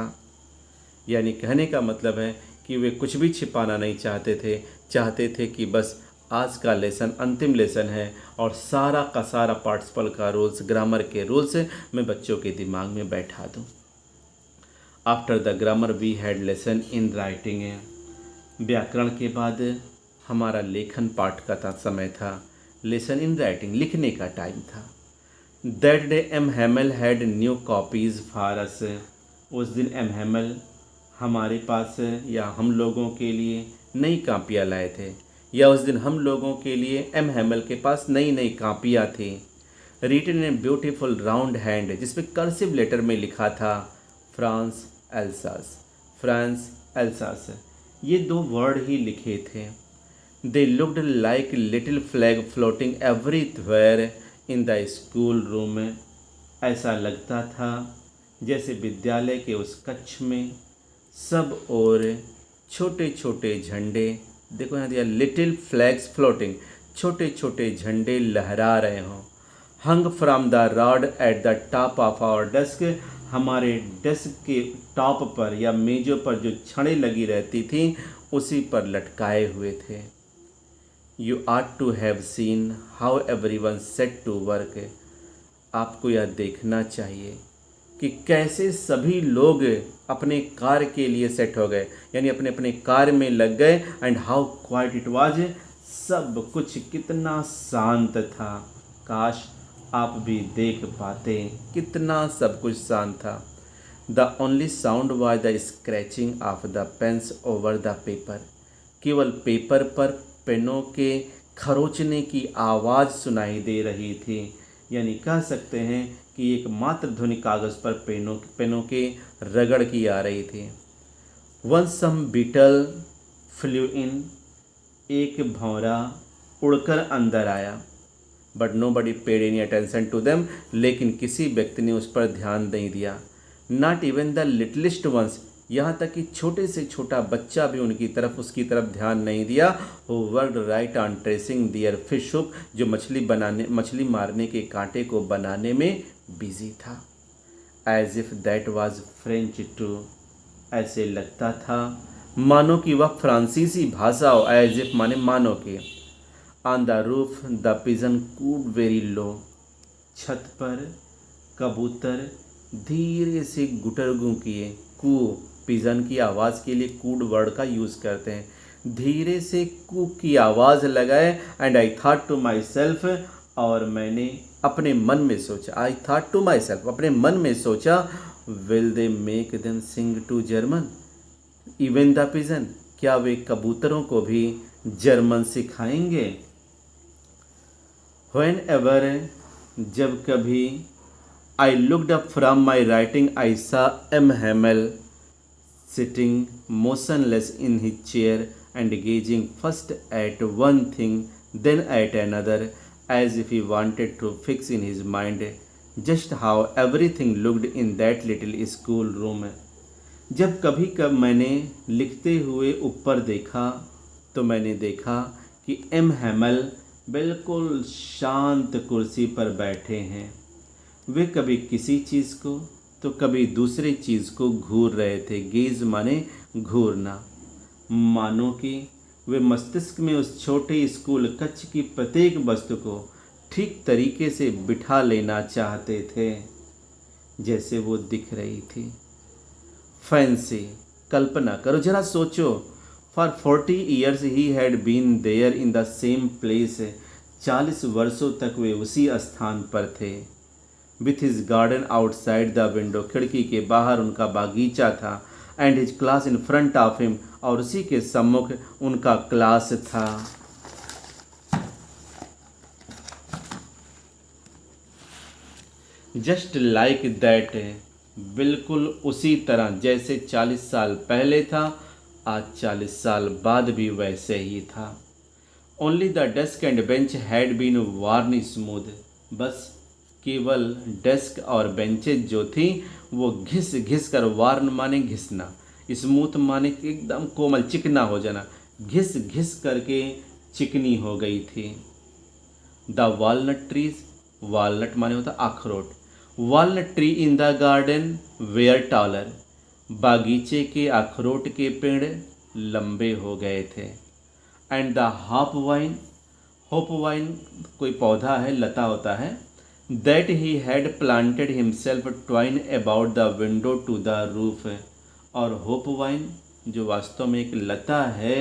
यानी कहने का मतलब है कि वे कुछ भी छिपाना नहीं चाहते थे कि बस आज का लेसन अंतिम लेसन है और सारा का सारा पार्टिसिपल का रूल्स, ग्रामर के रूल्स मैं बच्चों के दिमाग में बैठा दूं। After the grammar we had lesson in writing, व्याकरण के बाद हमारा लेखन पाठ का समय था। लेसन इन राइटिंग, लिखने का टाइम था। That day M Hamel had new copies for us, उस दिन एम हैमल हमारे पास या हम लोगों के लिए नई कापियाँ लाए थे, या उस दिन हम लोगों के लिए एम हैमल के पास नई नई कापियाँ थी। Written in beautiful round hand, जिसमें कर्सिव लेटर में लिखा था फ्रांस एल्सास, फ्रांस एल्सास, ये दो वर्ड ही लिखे थे। They looked like little flag floating everywhere in the school room, ऐसा लगता था जैसे विद्यालय के उस कक्ष में सब और छोटे छोटे झंडे, देखो यहाँ दिया लिटिल फ्लैग्स फ्लोटिंग, छोटे छोटे झंडे लहरा रहे हों। Hung from the rod at the top of our desk, हमारे डेस्क के टॉप पर या मेज़ों पर जो छड़ें लगी रहती थीं उसी पर लटकाए हुए थे। You ought to have seen how everyone set to work, आपको यह देखना चाहिए कि कैसे सभी लोग अपने कार्य के लिए सेट हो गए, यानी अपने अपने कार्य में लग गए। And how quite it was, सब कुछ कितना शांत था। काश आप भी देख पाते कितना सब कुछ शांत था। The only sound was the scratching of the pens over the paper, केवल पेपर पर पेनों के खरोचने की आवाज़ सुनाई दे रही थी। यानी कह सकते हैं कि एक मात्र ध्वनि कागज़ पर पेनों के रगड़ की आ रही थी। One some beetle flew in, एक भौरा उड़कर अंदर आया। But nobody paid any attention to them, लेकिन किसी व्यक्ति ने उस पर ध्यान नहीं दिया। Not even the littlest ones, यहाँ तक कि छोटे से छोटा बच्चा भी उसकी तरफ दैन नहीं दिया। वो worked right on tracing their fish hook, जो मछली मारने के कांटे को बनाने में बिजी था। As if that was French too, ऐसे लगता था मानो कि वह फ्रांसीसी भाषा हो। एज इफ माने मानो कि। On the roof the pigeon could very low, छत पर कबूतर धीरे से गुटरगू किए। कू पिजन की आवाज़ के लिए कूड वर्ड का यूज़ करते हैं। धीरे से कू की आवाज़ लगाए। And I thought to myself, और मैंने अपने मन में सोचा। I thought to myself, अपने मन में सोचा, will they make them sing to German even the pigeon, क्या वे कबूतरों को भी जर्मन सिखाएंगे। व्हेन एवर, जब कभी, I looked up from my writing, I saw M Hamel sitting motionless in his chair and gazing first at one thing then at another, as if he wanted to fix in his mind just how everything looked in that little school room। जब कभी कब मैंने लिखते हुए ऊपर देखा तो मैंने देखा कि एम हैमल बिल्कुल शांत कुर्सी पर बैठे हैं। वे कभी किसी चीज़ को तो कभी दूसरी चीज़ को घूर रहे थे। गेज माने घूरना। मानो कि वे मस्तिष्क में उस छोटे स्कूल कक्ष की प्रत्येक वस्तु को ठीक तरीके से बिठा लेना चाहते थे जैसे वो दिख रही थी। फैंसी, कल्पना करो, जरा सोचो। For 40 years he had been there in the same place. 40 वर्षों तक वे उसी स्थान पर थे। With his garden outside the window, खिड़की के बाहर उनका बागीचा था। And his class in front of him, और उसी के सम्मुख उनका क्लास था। जस्ट लाइक दैट, बिल्कुल उसी तरह जैसे 40 साल पहले था, आज 40 साल बाद भी वैसे ही था। Only the desk and bench had been worn smooth, बस केवल डेस्क और बेंचेज जो थी वो घिस घिस कर, वार्न माने घिसना, स्मूथ माने एकदम कोमल चिकना हो जाना, घिस घिस करके चिकनी हो गई थी। द वॉलनट ट्रीज, वॉलनट माने होता अखरोट, walnut tree in the garden were taller, बागीचे के अखरोट के पेड़ लंबे हो गए थे। And the hop vine, hop vine कोई पौधा है, लता होता है, that he had planted himself twine about the window to the roof, और होप वाइन जो वास्तव में एक लता है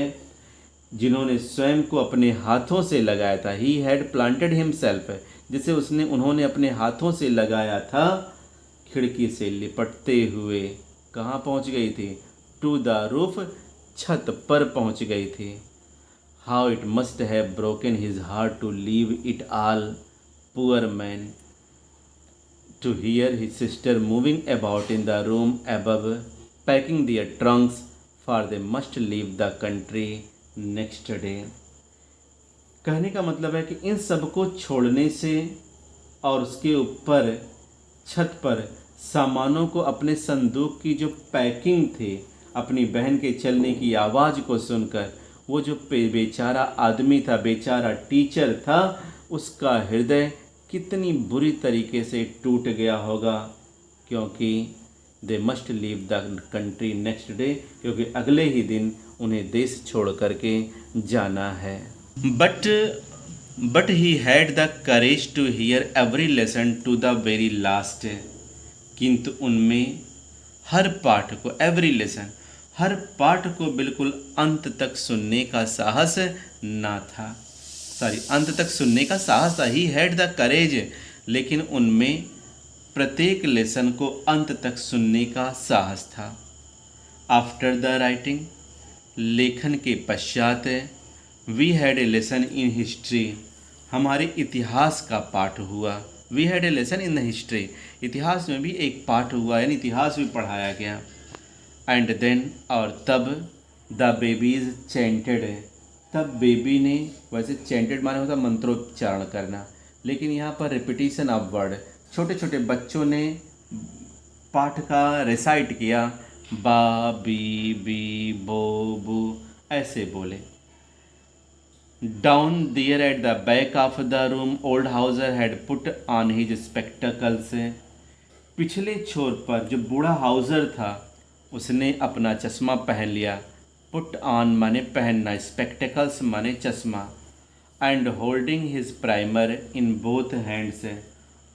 जिन्होंने स्वयं को अपने हाथों से लगाया था। ही हैड प्लांटेड हिमसेल्फ, जिसे उन्होंने अपने हाथों से लगाया था, खिड़की से लिपटते हुए कहाँ पहुँच गई थी? टू द रूफ, छत पर पहुँच गई थी। How it must have broken his heart to leave it all, poor man, to hear his sister moving about in the room above, packing their trunks for they must leave the country next day. कहने का मतलब है कि इन सबको छोड़ने से और उसके ऊपर छत पर सामानों को, अपने संदूक की जो पैकिंग थी, अपनी बहन के चलने की आवाज़ को सुनकर वो जो बेचारा आदमी था, बेचारा टीचर था, उसका हृदय कितनी बुरी तरीके से टूट गया होगा, क्योंकि दे must leave the country next day, क्योंकि अगले ही दिन उन्हें देश छोड़ करके जाना है। But he had the courage to hear every lesson to the very last, किंतु उनमें हर पाठ को, एवरी लेसन, हर पाठ को बिल्कुल अंत तक सुनने का साहस ना था, अंत तक सुनने का साहस था। ही हैड द करेज, लेकिन उनमें प्रत्येक लेसन को अंत तक सुनने का साहस था। आफ्टर द राइटिंग, लेखन के पश्चात, we had a lesson in history, हमारे इतिहास का पाठ हुआ। We had a lesson in the history, इतिहास में भी एक पाठ हुआ, यानी इतिहास भी पढ़ाया गया। एंड देन, और तब, द बेबीज चैंटेड, तब बेबी ने, वैसे चैंटेड माने होता मंत्रोच्चारण करना, लेकिन यहाँ पर रिपीटिशन ऑफ वर्ड, छोटे छोटे बच्चों ने पाठ का रिसाइट किया, बा बी बी बो बू ऐसे बोले। Down there at the back of the room old Hauser had put on his spectacles, पिछले छोर पर जो बूढ़ा हाउसर था उसने अपना चश्मा पहन लिया। पुट ऑन माने पहनना, स्पेक्टिकल्स माने चश्मा। And holding his primer in both hands,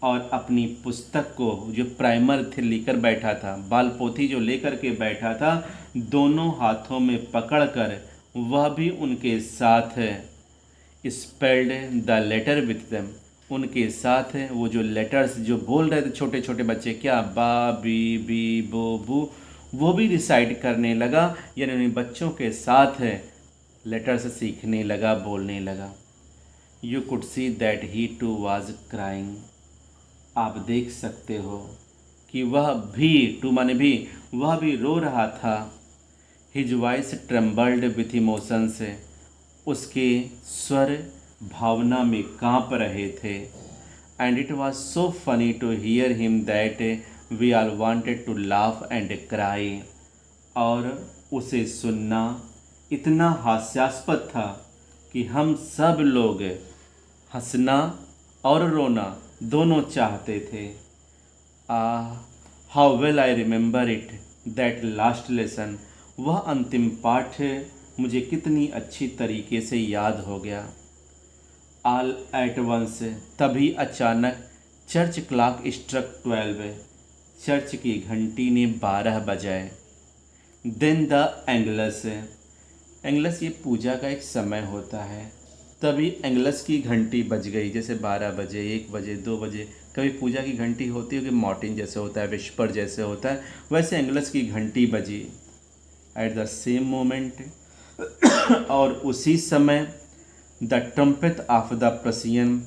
और अपनी पुस्तक को, जो प्राइमर थे लेकर बैठा था, बाल पोथी जो लेकर के बैठा था, दोनों हाथों में पकड़कर वह भी उनके साथ spelled the letter with them, उनके साथ वो जो लेटर्स जो बोल रहे थे छोटे छोटे बच्चे, क्या बा बी बी बो बू, वो भी रिसाइट करने लगा, यानी उन बच्चों के साथ लेटर्स सीखने लगा, बोलने लगा। You could see that he too was crying, आप देख सकते हो कि वह भी, टू माने भी, वह भी रो रहा था। His voice trembled with emotions, उसके स्वर भावना में कांप रहे थे। And it was so funny to hear him that we all wanted to laugh and cry, और उसे सुनना इतना हास्यास्पद था कि हम सब लोग हंसना और रोना दोनों चाहते थे। How well I remember it that last lesson, वह अंतिम पाठ मुझे कितनी अच्छी तरीके से याद हो गया। ऑल एट वंस, तभी अचानक चर्च क्लॉक स्ट्रक 12, चर्च की घंटी ने 12 बजाए। देन द एंगलस, एंगलस ये पूजा का एक समय होता है। तभी एंगलस की घंटी बज गई, जैसे 12 बजे, 1 बजे, 2 बजे कभी पूजा की घंटी होती है कि मॉर्टिन जैसे होता है, विस्पर जैसे होता है, वैसे एंगलस की घंटी बजी एट द सेम मोमेंट। और उसी समय the trumpet of the Prussians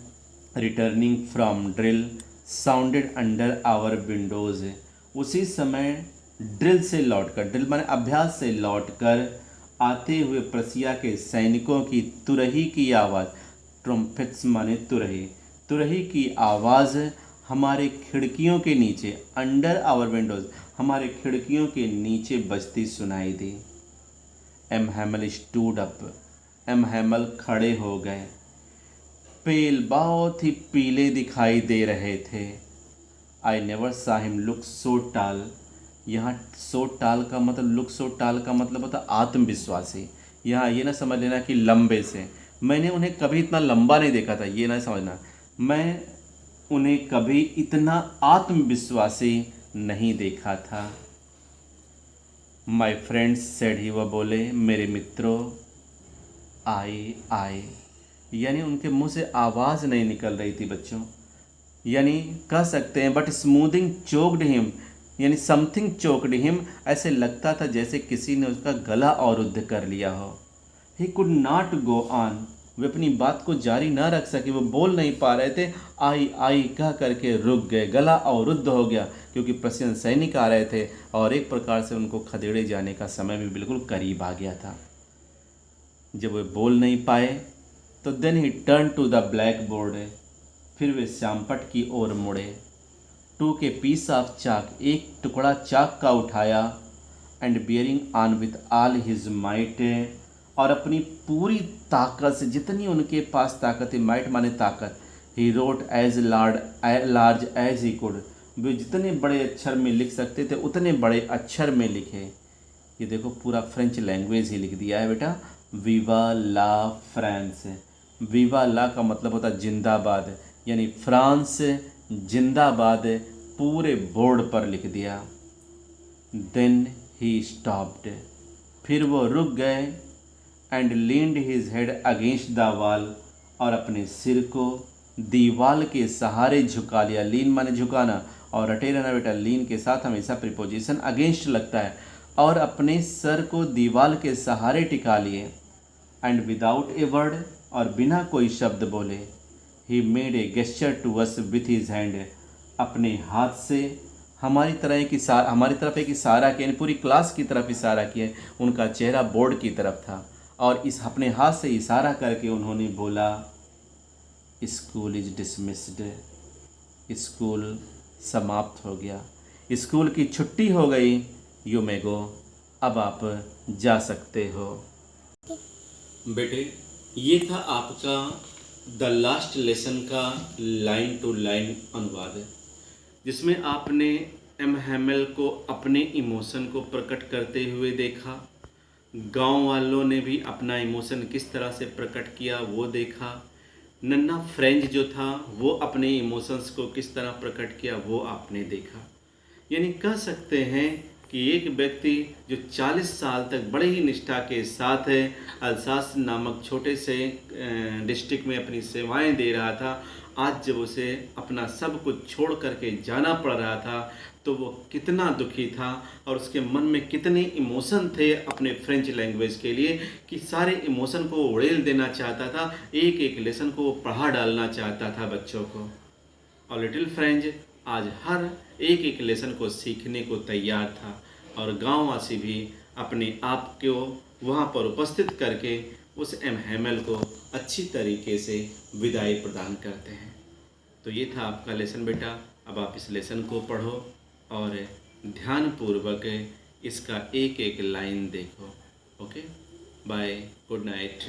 returning from drill sounded under our windows, उसी समय ड्रिल से लौटकर, ड्रिल माने अभ्यास से लौटकर आते हुए प्रसिया के सैनिकों की तुरही की आवाज़, ट्रम्पेट्स माने तुरही, तुरही की आवाज़ हमारे खिड़कियों के नीचे, अंडर आवर विंडोज़, हमारे खिड़कियों के नीचे बजती सुनाई दी। M Hamel stood up, M Hamel खड़े हो गए। पेल बहुत ही पीले दिखाई दे रहे थे। आई नेवर सा हिम लुक सो टाल, यहाँ सो टाल का मतलब, लुक सो टाल का मतलब होता आत्मविश्वासी। यहाँ ये ना समझ लेना कि लंबे से, मैंने उन्हें कभी इतना लंबा नहीं देखा था, ये ना समझना, मैं उन्हें कभी इतना आत्मविश्वासी नहीं देखा था। माई फ्रेंड्स सेड ही, वह बोले मेरे मित्रों, आई, यानी उनके मुंह से आवाज़ नहीं निकल रही थी बच्चों, यानी कह सकते हैं बट स्मूथिंग चोक्ड हिम, यानी समथिंग चोक्ड हिम, ऐसे लगता था जैसे किसी ने उसका गला अवरुद्ध कर लिया हो। He could not go on, वे अपनी बात को जारी ना रख सके, वो बोल नहीं पा रहे थे। आई कह करके रुक गए, गला अवरुद्ध हो गया, क्योंकि प्रसियन सैनिक आ रहे थे और एक प्रकार से उनको खदेड़े जाने का समय भी बिल्कुल करीब आ गया था। जब वे बोल नहीं पाए तो then he turn to the blackboard, फिर वे श्यामपट की ओर मुड़े। टू के पीस ऑफ चाक, एक टुकड़ा चाक का उठाया, and bearing on with all his might, और अपनी पूरी ताकत से, जितनी उनके पास ताकत है, माइट माने ताकत, he wrote as large as he could, वे जितने बड़े अक्षर में लिख सकते थे उतने बड़े अक्षर में लिखे। ये देखो पूरा फ्रेंच लैंग्वेज ही लिख दिया है बेटा, विवा ला फ्रांस, विवा ला का मतलब होता है जिंदाबाद, यानी फ्रांस जिंदाबाद, पूरे बोर्ड पर लिख दिया। देन ही स्टॉप्ड, फिर वो रुक गए, and leaned his head against the wall, और अपने सिर को दीवाल के सहारे झुका लिया। लीन माने झुकाना, और रटे रहना बेटा, लीन के साथ हमेशा प्रीपोजिशन अगेंस्ट लगता है, और अपने सर को दीवाल के सहारे टिका लिए। एंड विदाउट ए वर्ड, और बिना कोई शब्द बोले, he made a gesture to us with his hand, अपने हाथ से हमारी तरफ एक इशारा किया, पूरी क्लास की तरफ इशारा किया। उनका चेहरा बोर्ड की तरफ था, और इस अपने हाथ से इशारा करके उन्होंने बोला, स्कूल इज डिसमिस्ड, स्कूल समाप्त हो गया, स्कूल की छुट्टी हो गई, यू मे गो, अब आप जा सकते हो। बेटे ये था आपका द लास्ट लेसन का लाइन टू लाइन अनुवाद, जिसमें आपने एम हैमल को अपने इमोशन को प्रकट करते हुए देखा, गांव वालों ने भी अपना इमोशन किस तरह से प्रकट किया वो देखा, नन्ना फ्रेंच जो था वो अपने इमोशंस को किस तरह प्रकट किया वो आपने देखा। यानी कह सकते हैं कि एक व्यक्ति जो 40 साल तक बड़े ही निष्ठा के साथ अल्सास नामक छोटे से डिस्ट्रिक्ट में अपनी सेवाएं दे रहा था, आज जब उसे अपना सब कुछ छोड़ करके जाना पड़ रहा था तो वो कितना दुखी था, और उसके मन में कितने इमोशन थे अपने फ्रेंच लैंग्वेज के लिए कि सारे इमोशन को उड़ेल देना चाहता था, एक एक लेसन को वो पढ़ा डालना चाहता था बच्चों को। और लिटिल फ्रेंच आज हर एक एक लेसन को सीखने को तैयार था, और गांववासी भी अपने आप को वहां पर उपस्थित करके उस एम हैमल को अच्छी तरीके से विदाई प्रदान करते हैं। तो ये था आपका लेसन बेटा, अब आप इस लेसन को पढ़ो और ध्यानपूर्वक इसका एक एक लाइन देखो। Okay, bye, good night.